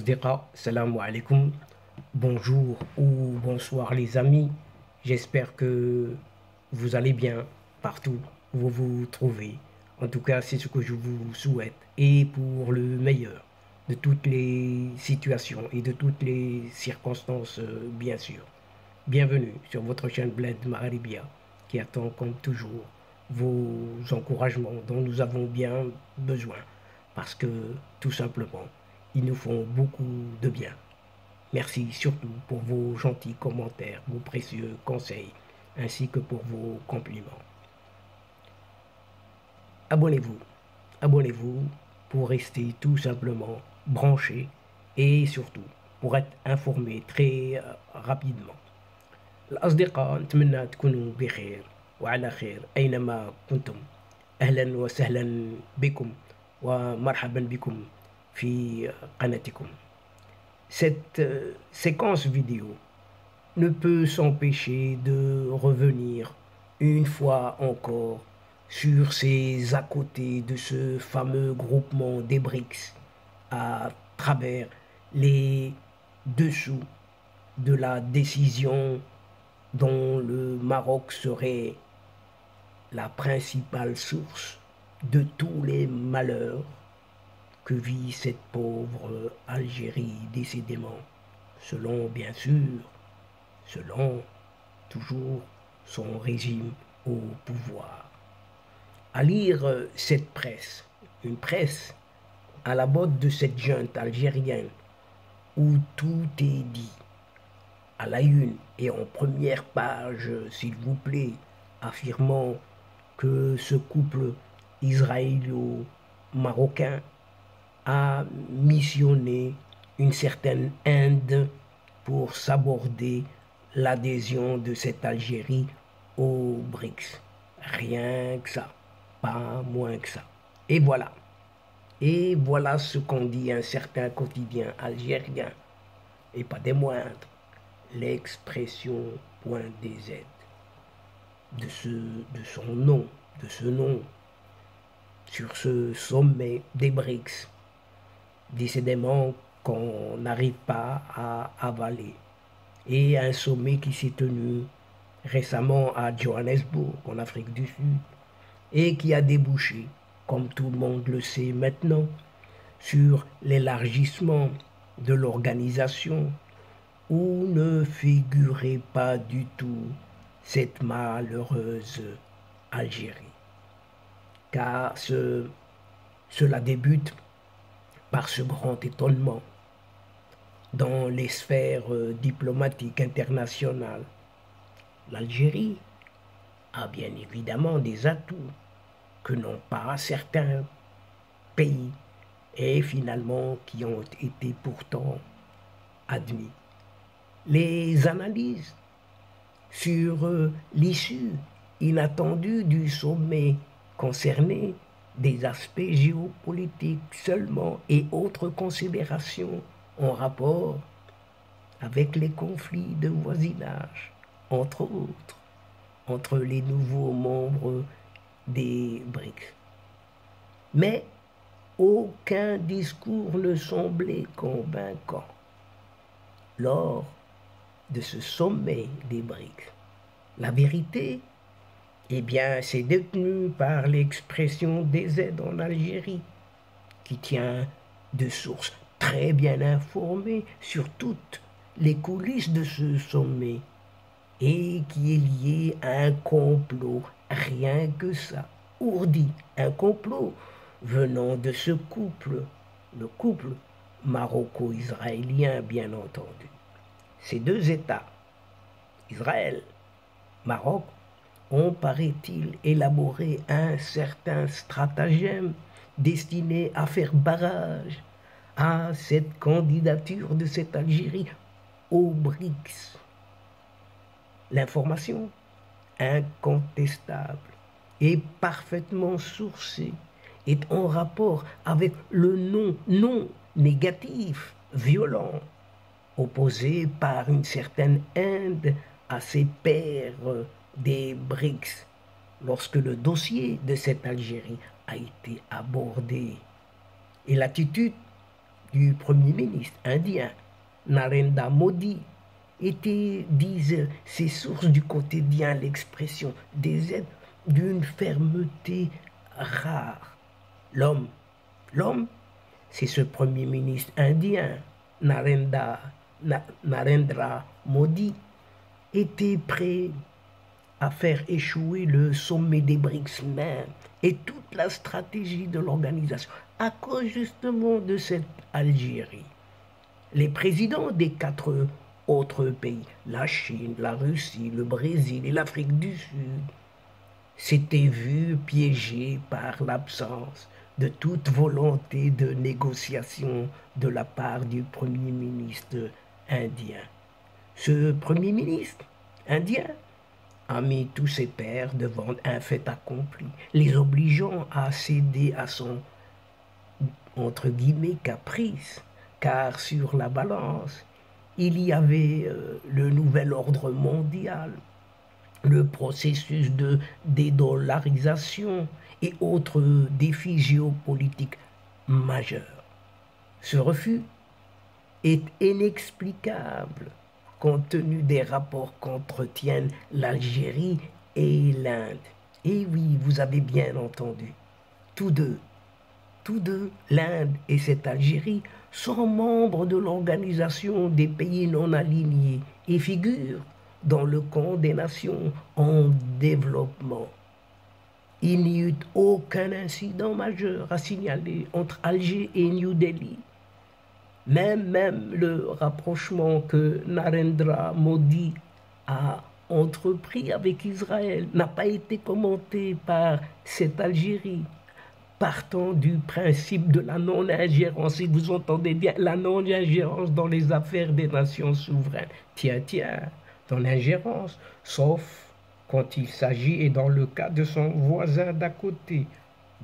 Asdiqa, salam alaikum, bonjour ou bonsoir les amis, j'espère que vous allez bien partout où vous vous trouvez. En tout cas, c'est ce que je vous souhaite et pour le meilleur de toutes les situations et de toutes les circonstances, bien sûr. Bienvenue sur votre chaîne Bled Maharibia qui attend comme toujours vos encouragements dont nous avons bien besoin parce que tout simplement, ils nous font beaucoup de bien. Merci surtout pour vos gentils commentaires, vos précieux conseils, ainsi que pour vos compliments. Abonnez-vous, abonnez-vous pour rester tout simplement branché et surtout pour être informé très rapidement. الأصدقاء نتمنى تكونوا بخير وعلى خير أينما كنتم. أهلا وسهلا بكم ومرحبا بكم في قناتكم. Cette séquence vidéo ne peut s'empêcher de revenir une fois encore sur ces à côté de ce fameux groupement des BRICS à travers les dessous de la décision dont le Maroc serait la principale source de tous les malheurs que vit cette pauvre Algérie décidément, selon bien sûr, selon toujours son régime au pouvoir. À lire cette presse, une presse à la botte de cette junte algérienne où tout est dit, à la une et en première page, s'il vous plaît, affirmant que ce couple israélo-marocain a missionné une certaine Inde pour s'aborder l'adhésion de cette Algérie aux BRICS. Rien que ça, pas moins que ça. Et voilà. Et voilà ce qu'en dit un certain quotidien algérien, et pas des moindres, l'expression .dz de son nom, de ce nom, sur ce sommet des BRICS, décidément qu'on n'arrive pas à avaler. Et un sommet qui s'est tenu récemment à Johannesburg, en Afrique du Sud, et qui a débouché, comme tout le monde le sait maintenant, sur l'élargissement de l'organisation où ne figurait pas du tout cette malheureuse Algérie. Car cela débute par ce grand étonnement dans les sphères diplomatiques internationales. L'Algérie a bien évidemment des atouts que n'ont pas certains pays et finalement qui ont été pourtant admis. Les analyses sur l'issue inattendue du sommet concernaient des aspects géopolitiques seulement et autres considérations en rapport avec les conflits de voisinage, entre autres, entre les nouveaux membres des BRICS. Mais aucun discours ne semblait convaincant lors de ce sommet des BRICS. La vérité, eh bien, c'est détenu par l'expression des aides en Algérie, qui tient de sources très bien informées sur toutes les coulisses de ce sommet et qui est lié à un complot, rien que ça, ourdi, un complot venant de ce couple, le couple maroco-israélien bien entendu. Ces deux États, Israël, Maroc, ont, paraît-il, élaboré un certain stratagème destiné à faire barrage à cette candidature de cette Algérie aux BRICS. L'information incontestable et parfaitement sourcée est en rapport avec le non négatif, violent, opposé par une certaine Inde à ses pairs des BRICS lorsque le dossier de cette Algérie a été abordé. Et l'attitude du Premier ministre indien, Narendra Modi, était, disent ces sources du quotidien, l'expression des aides d'une fermeté rare. L'homme, c'est ce Premier ministre indien, Narendra Modi, était prêt à faire échouer le sommet des BRICS même et toute la stratégie de l'organisation à cause justement de cette Algérie. Les présidents des 4 autres pays, la Chine, la Russie, le Brésil et l'Afrique du Sud, s'étaient vus piégés par l'absence de toute volonté de négociation de la part du Premier ministre indien. Ce Premier ministre indien a mis tous ses pairs devant un fait accompli, les obligeant à céder à son, entre guillemets, caprice, car sur la balance, il y avait le nouvel ordre mondial, le processus de dédollarisation et autres défis géopolitiques majeurs. Ce refus est inexplicable compte tenu des rapports qu'entretiennent l'Algérie et l'Inde. Et oui, vous avez bien entendu, tous deux, l'Inde et cette Algérie, sont membres de l'Organisation des pays non alignés et figurent dans le camp des nations en développement. Il n'y eut aucun incident majeur à signaler entre Alger et New Delhi. Même le rapprochement que Narendra Modi a entrepris avec Israël n'a pas été commenté par cette Algérie, partant du principe de la non-ingérence. Si vous entendez bien, la non-ingérence dans les affaires des nations souveraines. Tiens, dans l'ingérence, sauf quand il s'agit, et dans le cas de son voisin d'à côté.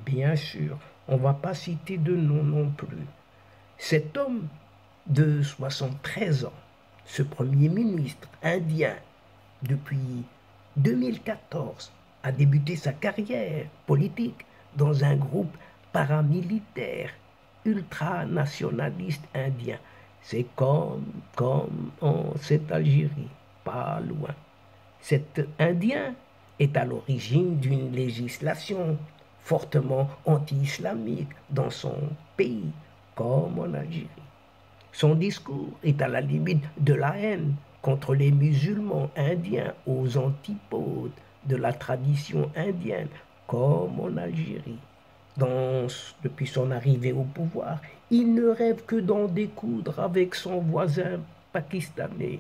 Bien sûr, on ne va pas citer de nom non plus. Cet homme de 73 ans, ce Premier ministre indien, depuis 2014, a débuté sa carrière politique dans un groupe paramilitaire ultranationaliste indien. C'est comme en cette Algérie, pas loin. Cet Indien est à l'origine d'une législation fortement anti-islamique dans son pays, comme en Algérie. Son discours est à la limite de la haine contre les musulmans indiens aux antipodes de la tradition indienne, comme en Algérie. Depuis son arrivée au pouvoir, il ne rêve que d'en découdre avec son voisin pakistanais,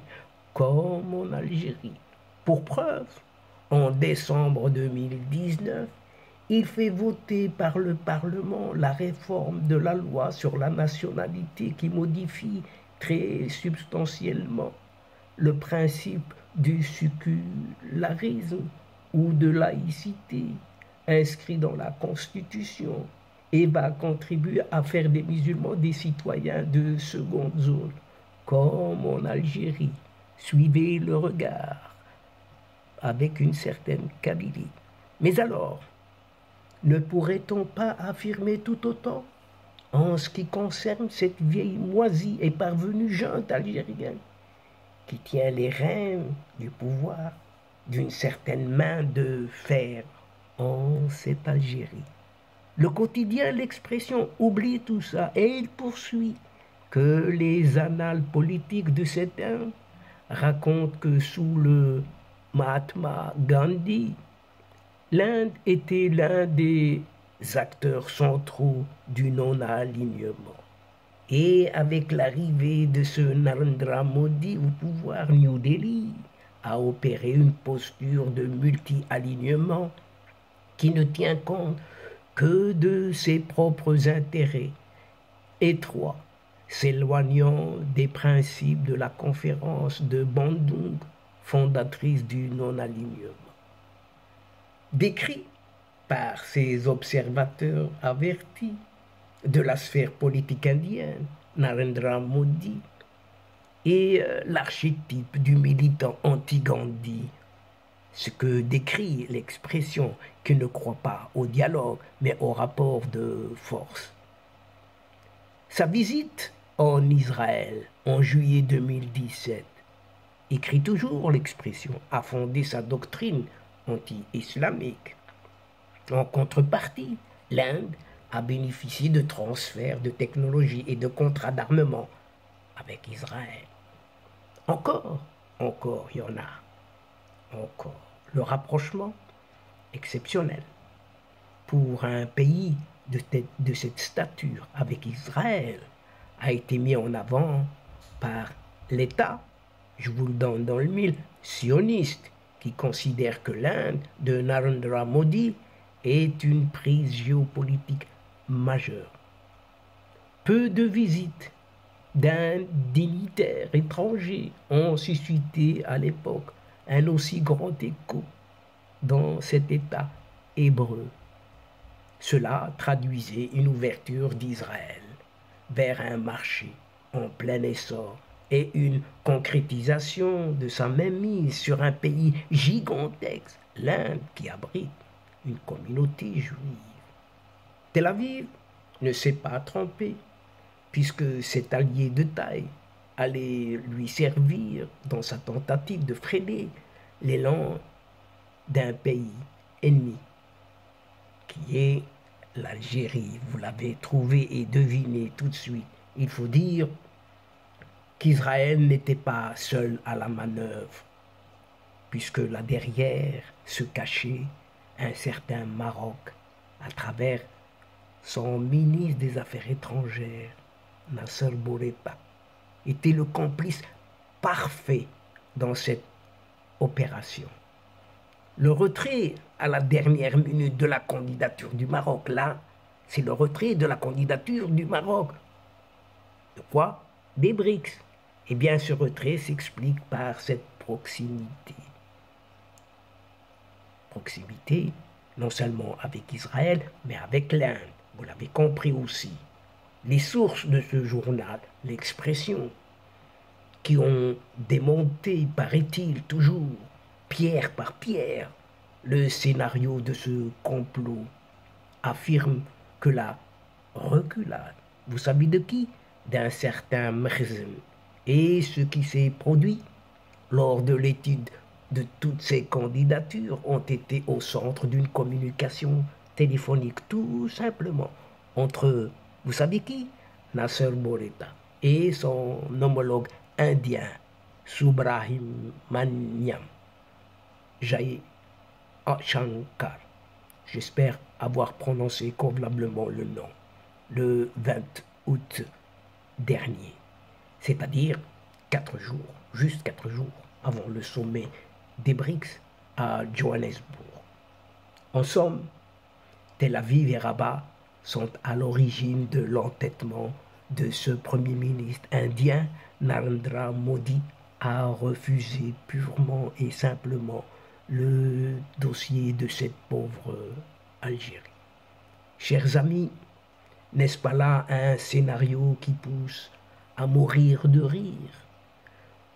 comme en Algérie. Pour preuve, en décembre 2019, il fait voter par le Parlement la réforme de la loi sur la nationalité qui modifie très substantiellement le principe du sécularisme ou de laïcité inscrit dans la Constitution et va contribuer à faire des musulmans des citoyens de seconde zone, comme en Algérie. Suivez le regard avec une certaine Kabylie. Mais alors, ne pourrait-on pas affirmer tout autant en ce qui concerne cette vieille moisie et parvenue junte algérienne qui tient les rênes du pouvoir d'une certaine main de fer en cette Algérie? Le quotidien, l'expression oublie tout ça et il poursuit que les annales politiques de cet homme racontent que sous le Mahatma Gandhi, l'Inde était l'un des acteurs centraux du non-alignement. Et avec l'arrivée de ce Narendra Modi au pouvoir, New Delhi a opéré une posture de multi-alignement qui ne tient compte que de ses propres intérêts étroits, s'éloignant des principes de la conférence de Bandung, fondatrice du non-alignement. Décrit par ces observateurs avertis de la sphère politique indienne, Narendra Modi est l'archétype du militant anti-Gandhi, ce que décrit l'expression qui ne croit pas au dialogue mais au rapport de force. Sa visite en Israël en juillet 2017, écrit toujours l'expression, a fondé sa doctrine anti-islamique. En contrepartie, l'Inde a bénéficié de transferts de technologies et de contrats d'armement avec Israël. Encore, il y en a. Encore. Le rapprochement exceptionnel pour un pays de cette stature avec Israël a été mis en avant par l'État, je vous le donne dans le mille, sioniste, qui considère que l'Inde de Narendra Modi est une prise géopolitique majeure. Peu de visites d'un dignitaire étranger ont suscité à l'époque un aussi grand écho dans cet État hébreu. Cela traduisait une ouverture d'Israël vers un marché en plein essor et une concrétisation de sa mainmise sur un pays gigantesque, l'Inde, qui abrite une communauté juive. Tel Aviv ne s'est pas trompé, puisque cet allié de taille allait lui servir dans sa tentative de freiner l'élan d'un pays ennemi, qui est l'Algérie. Vous l'avez trouvé et deviné tout de suite. Il faut dire qu'Israël n'était pas seul à la manœuvre, puisque là derrière se cachait un certain Maroc à travers son ministre des Affaires étrangères, Nasser Bourita, était le complice parfait dans cette opération. Le retrait à la dernière minute de la candidature du Maroc, là, c'est le retrait de la candidature du Maroc. De quoi? Des BRICS. Eh bien, ce retrait s'explique par cette proximité. Proximité, non seulement avec Israël, mais avec l'Inde. Vous l'avez compris aussi. Les sources de ce journal, l'expression, qui ont démonté, paraît-il, toujours, pierre par pierre, le scénario de ce complot, affirment que la reculade, vous savez de qui? D'un certain Merzem. Et ce qui s'est produit lors de l'étude de toutes ces candidatures ont été au centre d'une communication téléphonique, tout simplement, entre, vous savez qui? Nasser Bourita et son homologue indien, Subrahmanyam Jai Shankar. J'espère avoir prononcé convenablement le nom, le 20 août dernier, c'est-à-dire 4 jours, juste 4 jours avant le sommet des BRICS à Johannesburg. En somme, Tel Aviv et Rabat sont à l'origine de l'entêtement de ce Premier ministre indien, Narendra Modi, à refuser purement et simplement le dossier de cette pauvre Algérie. Chers amis, n'est-ce pas là un scénario qui pousse à mourir de rire,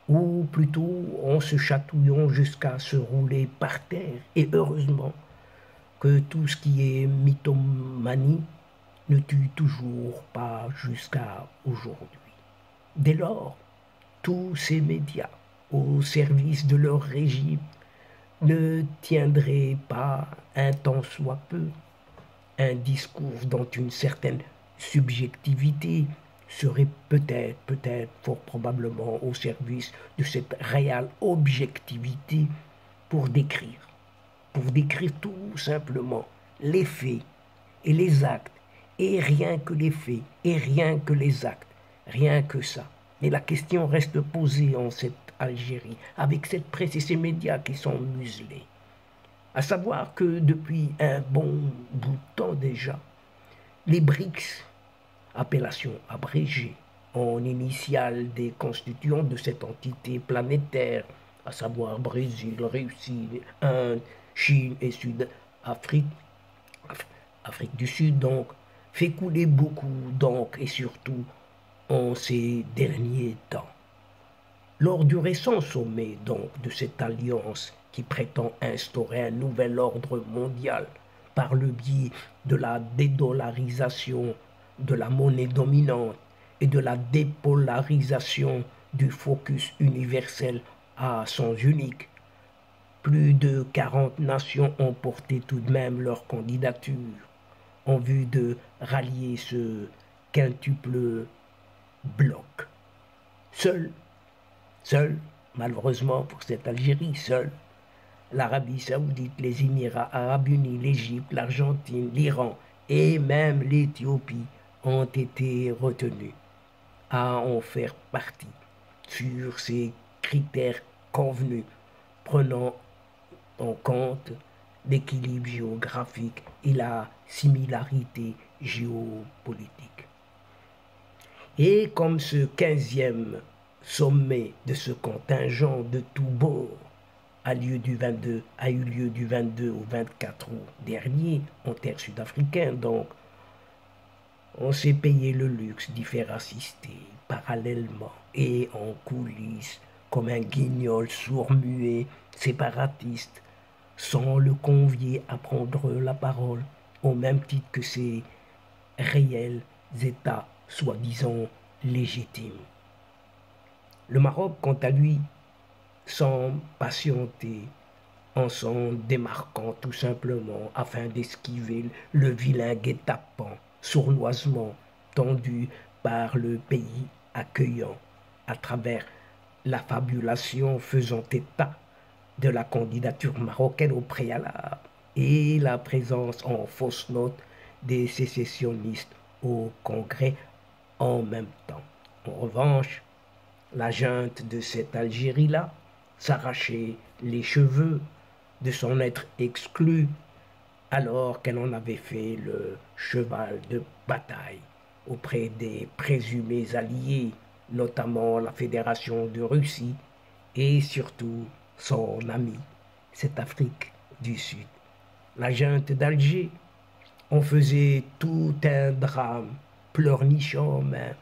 ou plutôt en se chatouillant jusqu'à se rouler par terre, et heureusement que tout ce qui est mythomanie ne tue toujours pas jusqu'à aujourd'hui. Dès lors, tous ces médias au service de leur régime ne tiendraient pas, un tant soit peu, un discours dont une certaine subjectivité serait peut-être, fort probablement au service de cette réelle objectivité pour décrire tout simplement les faits et les actes, et rien que les faits, et rien que les actes, rien que ça. Mais la question reste posée en cette Algérie, avec cette presse et ces médias qui sont muselés. À savoir que depuis un bon bout de temps déjà, les BRICS, appellation abrégée en initiale des constituants de cette entité planétaire, à savoir Brésil, Russie, Inde, Chine et Sud-Afrique, Afrique du Sud donc, fait couler beaucoup d'encre et surtout en ces derniers temps. Lors du récent sommet donc de cette alliance qui prétend instaurer un nouvel ordre mondial par le biais de la dédollarisation de la monnaie dominante et de la dépolarisation du focus universel à sens unique. Plus de 40 nations ont porté tout de même leur candidature en vue de rallier ce quintuple bloc. Seul, malheureusement pour cette Algérie, seule, l'Arabie Saoudite, les Émirats Arabes Unis, l'Égypte, l'Argentine, l'Iran et même l'Éthiopie ont été retenus à en faire partie sur ces critères convenus, prenant en compte l'équilibre géographique et la similarité géopolitique. Et comme ce 15e sommet de ce contingent de tous bords a eu lieu du 22 au 24 août dernier en terre sud-africaine, donc on s'est payé le luxe d'y faire assister parallèlement et en coulisses comme un guignol sourd-muet séparatiste sans le convier à prendre la parole au même titre que ses réels États soi-disant légitimes. Le Maroc, quant à lui, sans patienter, en s'en démarquant tout simplement afin d'esquiver le vilain guet-apens sournoisement tendu par le pays accueillant à travers la fabulation faisant état de la candidature marocaine au préalable et la présence en fausse note des sécessionnistes au Congrès en même temps. En revanche, la junte de cette Algérie-là s'arrachait les cheveux de s'en être exclue alors qu'elle en avait fait le cheval de bataille auprès des présumés alliés, notamment la Fédération de Russie et surtout son ami, cette Afrique du Sud. La junte d'Alger en faisait tout un drame, pleurnichant même,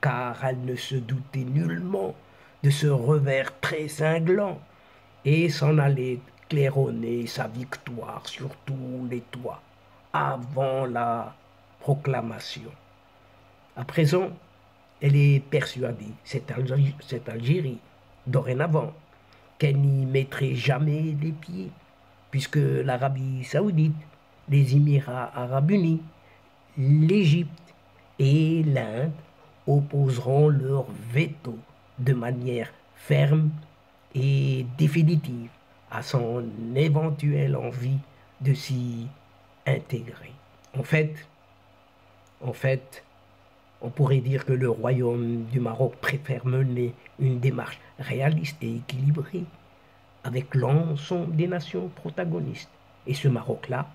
car elle ne se doutait nullement de ce revers très cinglant et s'en allait claironner sa victoire sur tous les toits avant la proclamation. À présent, elle est persuadée, cette Algérie, dorénavant, qu'elle n'y mettrait jamais les pieds, puisque l'Arabie Saoudite, les Émirats Arabes Unis, l'Égypte et l'Inde opposeront leur veto de manière ferme et définitive à son éventuelle envie de s'y intégrer. En fait, on pourrait dire que le royaume du Maroc préfère mener une démarche réaliste et équilibrée avec l'ensemble des nations protagonistes. Et ce Maroc-là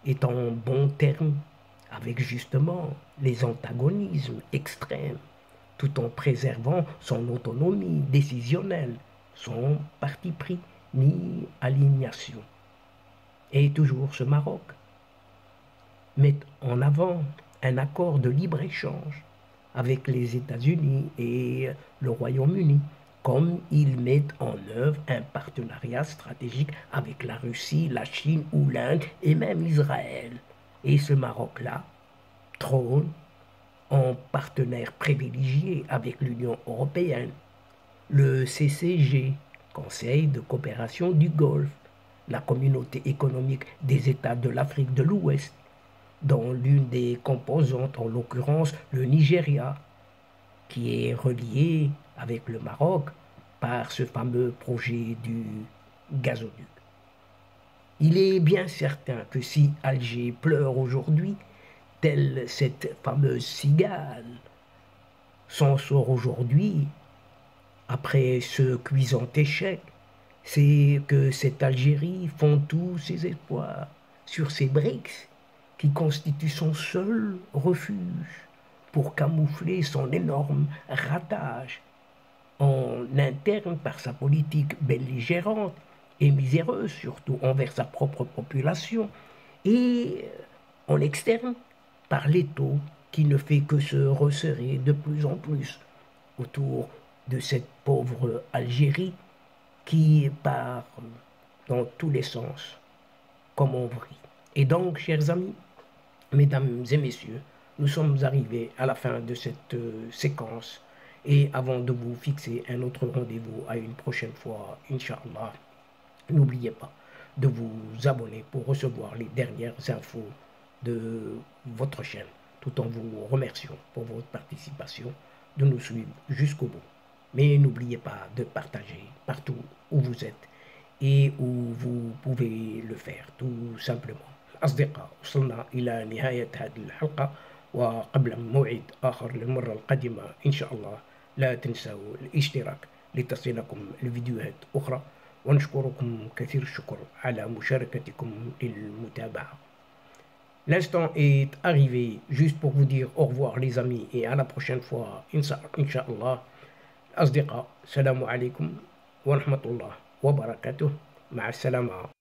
est en bon terme avec justement les antagonismes extrêmes, tout en préservant son autonomie décisionnelle, son parti pris ni alignation. Et toujours ce Maroc met en avant un accord de libre-échange avec les États-Unis et le Royaume-Uni, comme ils mettent en œuvre un partenariat stratégique avec la Russie, la Chine ou l'Inde et même Israël. Et ce Maroc-là trône en partenaire privilégié avec l'Union européenne, le CCG, Conseil de coopération du Golfe, la communauté économique des États de l'Afrique de l'Ouest, dont l'une des composantes, en l'occurrence le Nigeria, qui est relié avec le Maroc par ce fameux projet du gazoduc. Il est bien certain que si Alger pleure aujourd'hui, telle cette fameuse cigale, s'en sort aujourd'hui, après ce cuisant échec, c'est que cette Algérie fond tous ses espoirs sur ces BRICS qui constituent son seul refuge pour camoufler son énorme ratage en interne par sa politique belligérante et miséreuse, surtout envers sa propre population, et en externe par l'étau qui ne fait que se resserrer de plus en plus autour de cette pauvre Algérie qui part dans tous les sens comme on vrille. Et donc, chers amis, mesdames et messieurs, nous sommes arrivés à la fin de cette séquence. Et avant de vous fixer un autre rendez-vous à une prochaine fois, Inch'Allah, n'oubliez pas de vous abonner pour recevoir les dernières infos de votre chaîne, tout en vous remerciant pour votre participation, de nous suivre jusqu'au bout. Mais n'oubliez pas de partager partout où vous êtes et où vous pouvez le faire, tout simplement. أصدقاء وصلنا إلى نهاية هذه الحلقة، وقبل موعد آخر للمرة القادمة إن شاء الله لا تنسوا الاشتراك لتصلكم الفيديوهات أخرى، ونشكركم كثير الشكر على مشاركتكم للمتابعة. L'instant est arrivé juste pour vous dire au revoir les amis et à la prochaine fois Inch'Allah. أصدقاء السلام عليكم ورحمة الله وبركاته. مع السلامة.